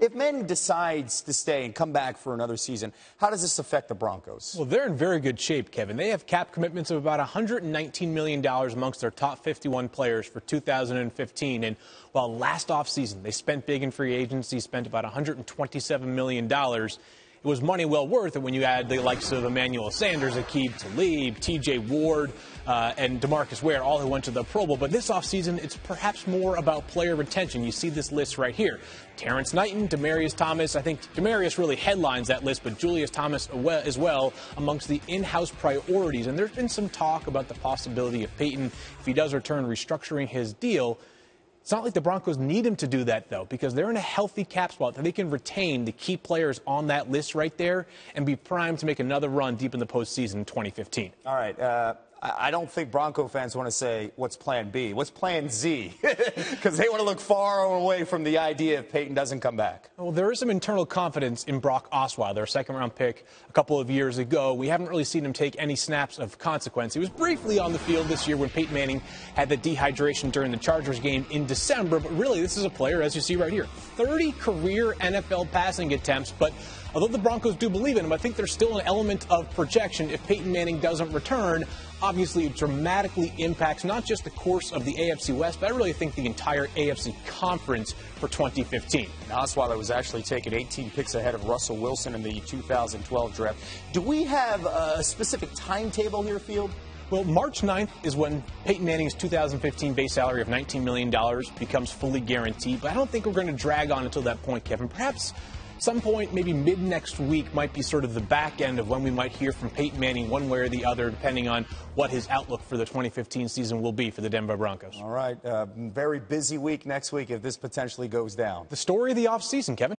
If Manning decides to stay and come back for another season, how does this affect the Broncos? Well, they're in very good shape, Kevin. They have cap commitments of about $119 million amongst their top 51 players for 2015. And while last offseason they spent big in free agency, spent about $127 million, it was money well worth it when you add the likes of Emmanuel Sanders, Aqib Talib, T.J. Ward, and Demaryius Ware, all who went to the Pro Bowl. But this offseason, it's perhaps more about player retention. You see this list right here. Terrence Knighton, Demaryius Thomas. I think Demaryius really headlines that list, but Julius Thomas as well amongst the in-house priorities. And there's been some talk about the possibility of Peyton, if he does return, restructuring his deal. It's not like the Broncos need him to do that, though, because they're in a healthy cap spot that they can retain the key players on that list right there and be primed to make another run deep in the postseason in 2015. All right. I don't think Bronco fans want to say, what's plan B? What's plan Z? Because they want to look far away from the idea if Peyton doesn't come back. Well, there is some internal confidence in Brock Osweiler, a second-round pick a couple of years ago. We haven't really seen him take any snaps of consequence. He was briefly on the field this year when Peyton Manning had the dehydration during the Chargers game in December. But really, this is a player, as you see right here, 30 career NFL passing attempts. But although the Broncos do believe in him, I think there's still an element of projection if Peyton Manning doesn't return. Obviously, it dramatically impacts not just the course of the AFC West, but I really think the entire AFC Conference for 2015. Osweiler was actually taken 18 picks ahead of Russell Wilson in the 2012 draft. Do we have a specific timetable here, Field? Well, March 9th is when Peyton Manning's 2015 base salary of $19 million becomes fully guaranteed, but I don't think we're going to drag on until that point, Kevin. Perhaps some point, maybe mid next week, might be sort of the back end of when we might hear from Peyton Manning one way or the other, depending on what his outlook for the 2015 season will be for the Denver Broncos. All right. Very busy week next week if this potentially goes down. The story of the offseason, Kevin.